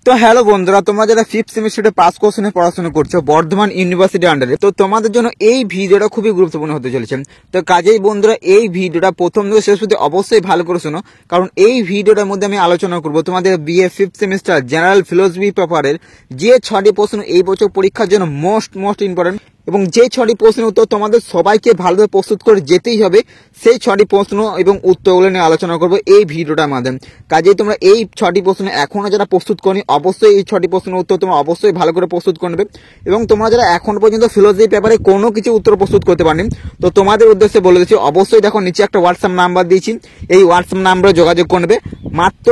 তো হ্যালো বন্ধুরা, তোমরা যারা ফিফথ সেমিস্টারে পাস কোর্স নিয়ে পড়াশোনা করছো বর্ধমান ইউনিভার্সিটি আন্ডারে, তো তোমাদের জন্য এই ভিডিওটা খুবই গুরুত্বপূর্ণ হতে চলেছে। তো কাজেই বন্ধুরা এই ভিডিওটা প্রথম থেকে শেষ পর্যন্ত অবশ্যই ভালো করে শোনো, কারণ এই ভিডিওটার মধ্যে আমি আলোচনা করব তোমাদের BA fifth semester general philosophy পেপারের যে 6টি প্রশ্ন এই বছর পরীক্ষার জন্য মোস্ট ইম্পর্টেন্ট এবং যে 6টি প্রশ্নের উত্তর তোমাদের সবাইকে ভালোভাবে প্রস্তুত করে যেতেই হবে, সেই 6টি প্রশ্ন এবং উত্তরগুলো নিয়ে আলোচনা করবো এই ভিডিওটার মাধ্যমে। কাজেই তোমরা এই 6টি প্রশ্ন এখনো যারা প্রস্তুত করনি, অবশ্যই এই 6টি প্রশ্নের উত্তর তোমরা অবশ্যই ভালো করে প্রস্তুত করে নেবে। এবং তোমরা যারা এখন পর্যন্ত ফিলোসফি পেপারে কোনো কিছু উত্তর প্রস্তুত করতে পারেনি, তো তোমাদের উদ্দেশ্যে বলে দিচ্ছি, অবশ্যই দেখো নিচে একটা হোয়াটসঅ্যাপ নাম্বার দিয়েছি, এই হোয়াটসঅ্যাপ নাম্বারে যোগাযোগ করে নেবে। মাত্র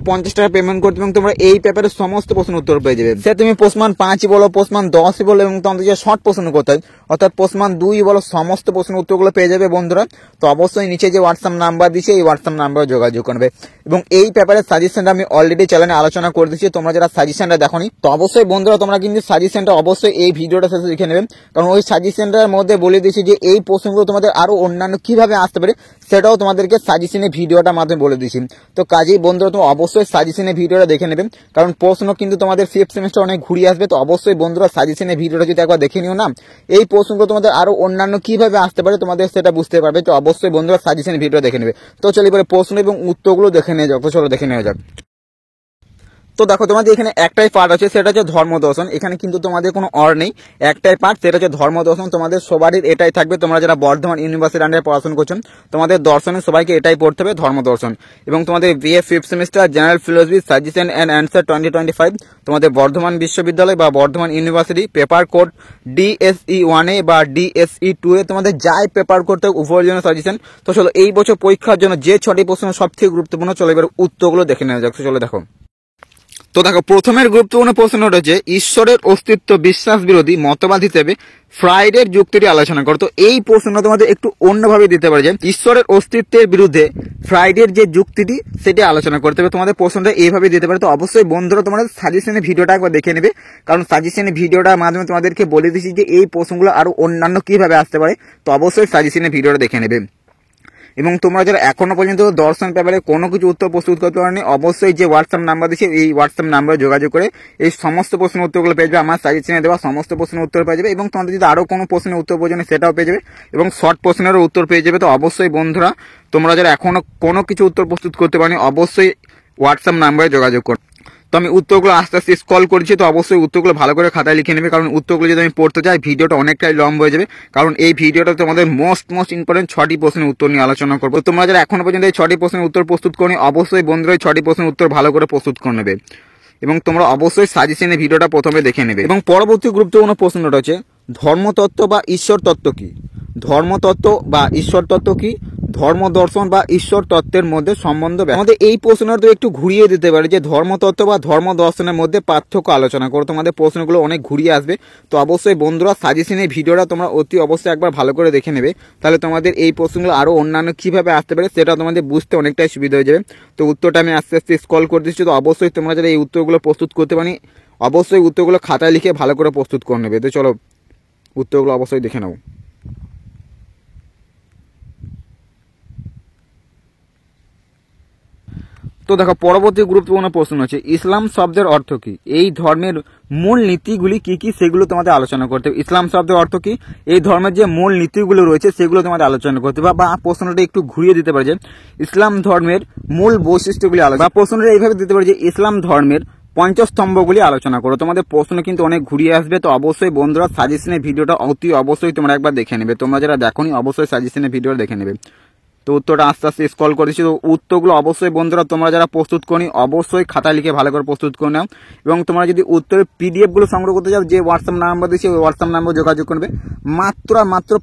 50 টাকা পেমেন্ট করতে এবং তোমরা এই পেপারের সমস্ত প্রশ্নের উত্তর পেয়ে যাবে। সে তুমি প্রশ্নমান 5 বলো, প্রশ্নমান 10 বলো, এবং তোমাদের যে শর্ট প্রশ্ন করতে হয় অর্থাৎ প্রশ্নমান 2 বলো, সমস্ত প্রশ্নের উত্তরগুলো পেয়ে যাবে বন্ধুরা। তো অবশ্যই নিচে যে হোয়াটসঅ্যাপ নাম্বার দিয়েছে এই হোয়াটসঅ্যাপ নাম্বারে যোগাযোগ করবে। এবং এই পেপারের সাজেশনটা আমি অলরেডি চ্যানেলে আলোচনা করে দিচ্ছি, তোমরা যারা সাজেশনটা দেখোনি, তো অবশ্যই বন্ধুরা তোমরা কিন্তু সাজেশনটা অবশ্যই এই ভিডিওটা শেষে লিখে নেবেন, কারণ ওই সাজেশনটার মধ্যে বলে দিয়েছি যে এই প্রশ্নগুলো তোমাদের আরো অন্যান্য কিভাবে আসতে পারে সেটাও তোমাদেরকে সাজেশনের ভিডিওটার মাধ্যমে বলে দিয়েছি। তো কাজেই বন্ধুরা তোমরা অবশ্যই সাজেশনের ভিডিওটা দেখে নেবেন, কারণ প্রশ্ন কিন্তু তোমাদের ফিফথ সেমিস্টার অনেক ঘুরিয়ে আসবে। তো অবশ্যই বন্ধুরা সাজেশনের ভিডিওটা যদি একবার দেখে নিও না, এই প্রশ্নগুলো তোমাদের আরো অন্যান্য কিভাবে আসতে পারে তোমাদের সেটা বুঝতে পারবে। তো অবশ্যই বন্ধুরা সাজেশনের ভিডিও দেখে নেবে। তো চলো এবারে প্রশ্ন এবং উত্তরগুলো দেখে নেওয়া যাক। তো চলো দেখে নেওয়া যাক। তো দেখো তোমাদের এখানে একটাই পার্ট আছে, সেটা হচ্ছে ধর্ম দর্শন। এখানে কিন্তু তোমাদের কোনো অর নেই, একটাই পার্ট, সেটা হচ্ছে ধর্ম দর্শন। তোমাদের সবারই এটাই থাকবে, তোমরা যারা বর্ধমান ইউনিভার্সিটি আন্ডারে পড়াশোনা করছেন তোমাদের দর্শনে সবাইকে এটাই পড়তে হবে, ধর্ম দর্শন। এবং তোমাদের BA fifth semester general philosophy suggestion and answer 2025 তোমাদের বর্ধমান বিশ্ববিদ্যালয় বা Bardhaman university paper code DSE 1 বা DSE 2 তোমাদের যাই পেপার করতে উভয়ের জন্য সাজেশন। তো চলো এই বছর পরীক্ষার জন্য যে 6টি প্রশ্ন সবথেকে গুরুত্বপূর্ণ, চলো এবার উত্তরগুলো দেখে নেওয়া যাক। চলো দেখো। তো দেখো প্রথমের গুরুত্বপূর্ণ প্রশ্নটা হচ্ছে ঈশ্বরের অস্তিত্ব বিশ্বাস বিরোধী মতবাদ হিসেবে ফ্রাইডের যুক্তিটি আলোচনা করো। তো এই প্রশ্নটা তোমাদের একটু অন্যভাবে দিতে পারে যে ঈশ্বরের অস্তিত্বের বিরুদ্ধে ফ্রাইডের যে যুক্তিটি সেটি আলোচনা করতে হবে। তোমাদের প্রশ্নটা এইভাবে দিতে পারে। তো অবশ্যই বন্ধুরা তোমাদের সাজেশনের ভিডিওটা একবার দেখে নেবে, কারণ সাজেশনের ভিডিওটার মাধ্যমে তোমাদেরকে বলে দিচ্ছি যে এই প্রশ্নগুলো আরো অন্যান্য কিভাবে আসতে পারে। তো অবশ্যই সাজেশনের ভিডিওটা দেখে নেবে। এবং তোমরা যারা এখনো পর্যন্ত দর্শন পেপারে কোনো কিছু উত্তর প্রস্তুত করতে পারোনি, অবশ্যই যে হোয়াটসঅ্যাপ নাম্বার দিচ্ছে এই হোয়াটসঅ্যাপ নাম্বারে যোগাযোগ করে এই সমস্ত প্রশ্নের উত্তরগুলো পেয়ে যাবে। আমার সাজেশনে দেওয়া সমস্ত প্রশ্নের উত্তর পেয়ে যাবে, এবং তোমাদের যদি আরও কোনো প্রশ্নের উত্তর প্রয়োজন সেটাও পেয়ে যাবে, এবং শর্ট প্রশ্নেরও উত্তর পেয়ে যাবে। তো অবশ্যই বন্ধুরা তোমরা যারা এখনো কোনো কিছু উত্তর প্রস্তুত করতে পারোনি অবশ্যই হোয়াটসঅ্যাপ নাম্বারে যোগাযোগ করো। তো আমি উত্তরগুলো আস্তে আস্তে স্ক্রল করছি, তো অবশ্যই উত্তরগুলো ভালো করে খাতায় লিখে নেবে, কারণ উত্তরগুলো যদি আমি পড়তে যাই ভিডিওটা অনেকটাই লম্বা হয়ে যাবে। কারণ এই ভিডিওটা তোমাদের মোস্ট ইম্পর্টেন্ট 6টি প্রশ্নের উত্তর নিয়ে আলোচনা করবো। তোমরা যারা এখনো পর্যন্ত এই 6টি প্রশ্নের উত্তর প্রস্তুত করনি, অবশ্যই বন্ধুরা এই 6টি প্রশ্নের উত্তর ভালো করে প্রস্তুত করে নেবে, এবং তোমরা অবশ্যই সাজেশনের ভিডিওটা প্রথমে দেখে নেবে। এবং পরবর্তী গুরুত্বপূর্ণ প্রশ্নটা হচ্ছে ধর্মতত্ত্ব বা ঈশ্বর তত্ত্ব কি? ধর্মতত্ত্ব বা ঈশ্বর তত্ত্ব কি? ধর্ম দর্শন বা ঈশ্বর তত্ত্বের মধ্যে সম্বন্ধ। আমাদের এই প্রশ্নটা তো একটু ঘুরিয়ে দিতে পারে যে ধর্মতত্ত্ব বা ধর্ম দর্শনের মধ্যে পার্থক্য আলোচনা করো। তোমাদের প্রশ্নগুলো অনেক ঘুরিয়ে আসবে। তো অবশ্যই বন্ধুরা সাজেশনের ভিডিওটা তোমরা অতি অবশ্যই একবার ভালো করে দেখে নেবে, তাহলে তোমাদের এই প্রশ্নগুলো আরো অন্যান্য কিভাবে আসতে পারে সেটা তোমাদের বুঝতে অনেকটাই সুবিধা হয়ে যাবে। তো উত্তরটা আমি আস্তে আস্তে স্ক্রল করে দিচ্ছি। তো অবশ্যই তোমরা যারা এই উত্তরগুলো প্রস্তুত করতে পারি অবশ্যই উত্তরগুলো খাতায় লিখে ভালো করে প্রস্তুত করে নেবে। তো চলো উত্তরগুলো অবশ্যই দেখে নাও। তো দেখো পরবর্তী গুরুত্বপূর্ণ প্রশ্ন হচ্ছে ইসলাম শব্দের অর্থ কি? এই ধর্মের মূল নীতিগুলি কি কি সেগুলো তোমাদের আলোচনা করতে হবে। ইসলাম শব্দের অর্থ কি, এই ধর্মের যে মূল নীতিগুলো রয়েছে সেগুলো তোমাদের আলোচনা করতে হবে। বা প্রশ্নটা একটু ঘুরিয়ে দিতে পারে যে ইসলাম ধর্মের মূল বৈশিষ্ট্যগুলি আলোচনা, বা প্রশ্নটা এইভাবে দিতে পারে যে ইসলাম ধর্মের পঞ্চস্তম্ভগুলি আলোচনা করো। তোমাদের প্রশ্ন কিন্তু অনেক ঘুরিয়ে আসবে। তো অবশ্যই বন্ধুরা সাজেশনের ভিডিওটা অতি অবশ্যই তোমরা একবার দেখে নেবে। তোমরা যারা দেখোনি অবশ্যই সাজেশনের ভিডিওটা দেখে নেবে। তো উত্তরটা আস্তে আস্তে স্ক্রল করে দিচ্ছি। তো উত্তরগুলো অবশ্যই বন্ধুরা তোমরা যারা প্রস্তুত করি অবশ্যই খাতা লিখে ভালো করে প্রস্তুত করে নাও, এবং তোমরা যদি উত্তরের পিডিএফগুলো সংগ্রহ করতে চাও যে হোয়াটসঅ্যাপ নাম্বার দিচ্ছি ওই হোয়াটসঅ্যাপ নাম্বার যোগাযোগ করবে। মাত্র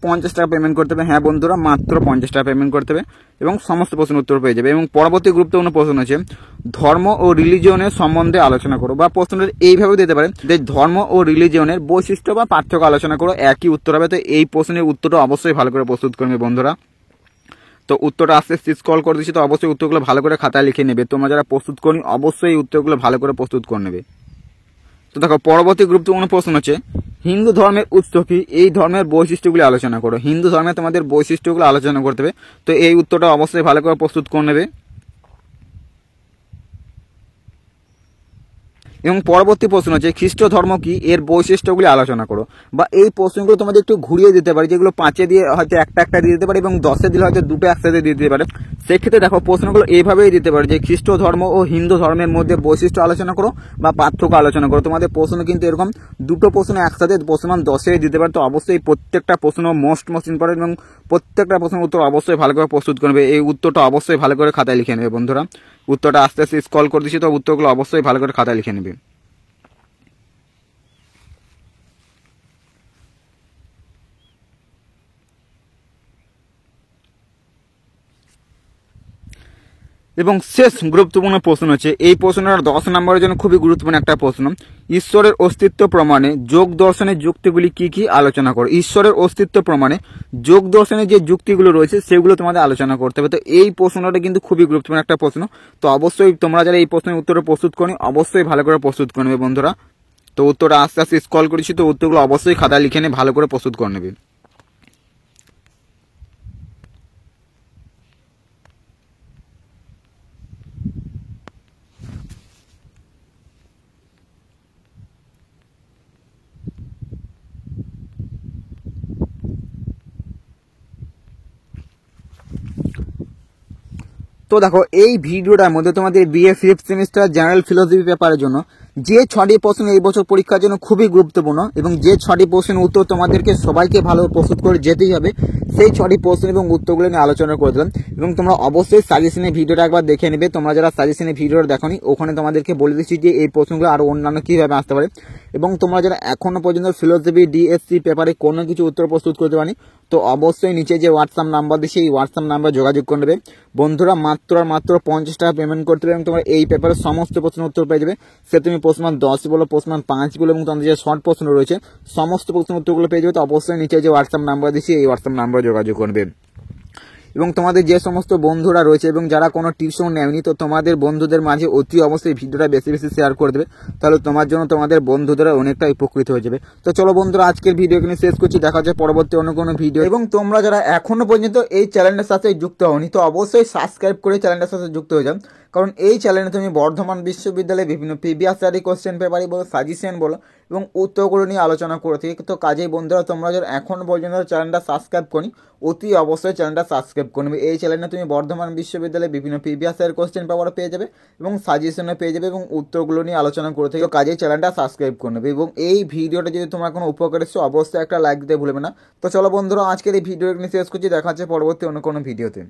50 টাকা পেমেন্ট করতে হবে। হ্যাঁ বন্ধুরা মাত্র 50 টাকা পেমেন্ট করতে হবে, এবং সমস্ত প্রশ্নের উত্তর পেয়ে যাবে। এবং পরবর্তী গুরুত্বপূর্ণ প্রশ্ন আছে ধর্ম ও রিলিজিয়নের সম্বন্ধে আলোচনা করো। বা প্রশ্নটা এইভাবে দিতে পারেন যে ধর্ম ও রিলিজিয়নের বৈশিষ্ট্য বা পার্থক্য আলোচনা করো, একই উত্তর হবে। তো এই প্রশ্নের উত্তরটা অবশ্যই ভালো করে প্রস্তুত করবে বন্ধুরা। তো উত্তরটা আস্তে আস্তে স্ক্রল করে দিচ্ছি। তো অবশ্যই উত্তরগুলো ভালো করে খাতায় লিখে নেবে। তোমরা যারা প্রস্তুত করি অবশ্যই উত্তরগুলো ভালো করে প্রস্তুত করে নেবে। তো দেখো পরবর্তী গুরুত্বপূর্ণ প্রশ্ন হচ্ছে হিন্দু ধর্মের উৎস কি? এই ধর্মের বৈশিষ্ট্যগুলি আলোচনা করো। হিন্দু ধর্মে তোমাদের বৈশিষ্ট্যগুলো আলোচনা করতে হবে। তো এই উত্তরটা অবশ্যই ভালো করে প্রস্তুত করে নেবে। এবং পরবর্তী প্রশ্ন হচ্ছে খ্রিস্ট ধর্ম কি, এর বৈশিষ্ট্যগুলি আলোচনা করো। বা এই প্রশ্নগুলো তোমাদের একটু ঘুরিয়ে দিতে পারে, যেগুলো 5-এ দিয়ে হয়তো একটা দিয়ে দিতে পারে এবং 10-এ দিলে হয়তো দুটো একসাথে দিয়ে দিতে পারে। সেক্ষেত্রে দেখো প্রশ্নগুলো এইভাবেই দিতে পারে যে খ্রিস্ট ধর্ম ও হিন্দু ধর্মের মধ্যে বৈশিষ্ট্য আলোচনা করো বা পার্থক্য আলোচনা করো। তোমাদের প্রশ্ন কিন্তু এরকম দুটো প্রশ্ন একসাথে প্রশ্নমান 10-এ দিতে পারে। তো অবশ্যই প্রত্যেকটা প্রশ্ন মোস্ট ইম্পর্টেন্ট এবং প্রত্যেকটা প্রশ্নের উত্তর অবশ্যই ভালো করে প্রস্তুত করবে। এই উত্তরটা অবশ্যই ভালো করে খাতায় লিখে নেবে বন্ধুরা। উত্তরটা আস্তে আস্তে স্ক্রল করে দিচ্ছি, তো উত্তরগুলো অবশ্যই ভালো করে খাতায় লিখে নেবে। এবং শেষ গুরুত্বপূর্ণ প্রশ্ন হচ্ছে এই প্রশ্নটা 10 নম্বরের জন্য খুবই গুরুত্বপূর্ণ একটা প্রশ্ন। ঈশ্বরের অস্তিত্ব প্রমাণে যোগ দর্শনের যুক্তিগুলি কি কি আলোচনা করো। ঈশ্বরের অস্তিত্ব প্রমাণে যোগ দর্শনের যে যুক্তিগুলো রয়েছে সেগুলো তোমাদের আলোচনা করতে হবে। তো এই প্রশ্নটা কিন্তু খুবই গুরুত্বপূর্ণ একটা প্রশ্ন। তো অবশ্যই তোমরা যারা এই প্রশ্নের উত্তরটা প্রস্তুত করো অবশ্যই ভালো করে প্রস্তুত করে নেবে বন্ধুরা। তো উত্তরটা আস্তে আস্তে স্ক্রল করেছি, তো উত্তরগুলো অবশ্যই খাতায় লিখে নিয়ে ভালো করে প্রস্তুত করে নেবে। তো দেখো এই ভিডিওটার মধ্যে তোমাদের BA 5th semester general philosophy পেপারের জন্য যে 6টি প্রশ্ন এই বছর পরীক্ষার জন্য খুবই গুরুত্বপূর্ণ এবং যে 6টি প্রশ্নের উত্তর তোমাদেরকে সবাইকে ভালো প্রস্তুত করে যেতেই হবে, সেই 6টি প্রশ্ন এবং উত্তরগুলো নিয়ে আলোচনা করে দিলাম। এবং তোমরা অবশ্যই সাজেশনের ভিডিওটা একবার দেখে নেবে। তোমরা যারা সাজেশনের ভিডিওটা দেখোনি ওখানে তোমাদেরকে বলে দিচ্ছি যে এই প্রশ্নগুলো আরও অন্যান্য কীভাবে আসতে পারে। এবং তোমরা যারা এখনও পর্যন্ত ফিলোসফি ডিএসসি পেপারে কোনো কিছু উত্তর প্রস্তুত করতে পারি, তো অবশ্যই নিচে যে হোয়াটসঅ্যাপ নাম্বার দিচ্ছি এই হোয়াটসঅ্যাপ নাম্বার যোগাযোগ করে নেবে বন্ধুরা। মাত্র 50 টাকা পেমেন্ট করতে হবে এবং তোমরা এই পেপারের সমস্ত প্রশ্নের উত্তর পেয়ে যাবে। সে তুমি প্রশ্নমান 10 বলো, প্রশ্নমান 5 বলো এবং তোমাদের যে শর্ট প্রশ্ন রয়েছে সমস্ত প্রশ্নের উত্তরগুলো পেয়ে যাবে। তো অবশ্যই নিচে যে হোয়াটসঅ্যাপ নাম্বার দিচ্ছি এই হোয়াটসঅ্যাপ নাম্বারে যোগাযোগ করবে। এবং তোমাদের যে সমস্ত বন্ধুরা রয়েছে এবং যারা কোনো টিউশন নেয়নি, তো তোমাদের বন্ধুদের মাঝে অতি অবশ্যই ভিডিওটা বেশি বেশি শেয়ার করে দেবে, তাহলে তোমার জন্য তোমাদের বন্ধুদের অনেকটা উপকৃত হয়ে যাবে। তো চলো বন্ধুরা আজকের ভিডিও এখানে শেষ করছি, দেখা হচ্ছে পরবর্তী অন্য কোনো ভিডিও। এবং তোমরা যারা এখনো পর্যন্ত এই চ্যানেলের সাথে যুক্ত হওনি তো অবশ্যই সাবস্ক্রাইব করে চ্যানেলের সাথে যুক্ত হয়ে যাও, কারণ এই চ্যানেলে তুমি বর্ধমান বিশ্ববিদ্যালয়ে বিভিন্ন প্রিভিয়াস স্টাডি কোশ্চেন পেপারই বলো, সাজেশন বলো এবং উত্তরগুলো নিয়ে আলোচনা করে থাকি। তো কাজেই বন্ধুরা তোমরা যারা এখন পর্যন্ত চ্যানেলটা সাবস্ক্রাইব করি অতি অবশ্যই চ্যানেলটা সাবস্ক্রাইব করবে। এই চ্যানেলে তুমি বর্ধমান বিশ্ববিদ্যালয়ে বিভিন্ন প্রিভিয়াস ইয়ার কোশ্চেন পেপারও পেয়ে যাবে এবং সাজেশনও পেয়ে যাবে এবং উত্তরগুলো নিয়ে আলোচনা করে থাকি। তো কাজেই চ্যানেলটা সাবস্ক্রাইব করে নেবে এবং এই ভিডিওটা যদি তোমার কোনো উপকার এসে অবশ্যই একটা লাইক দিতে ভুলবে না। তো চলো বন্ধুরা আজকের এই ভিডিও নিয়ে শেষ করছি, দেখা হচ্ছে পরবর্তী অন্য কোনো ভিডিওতে।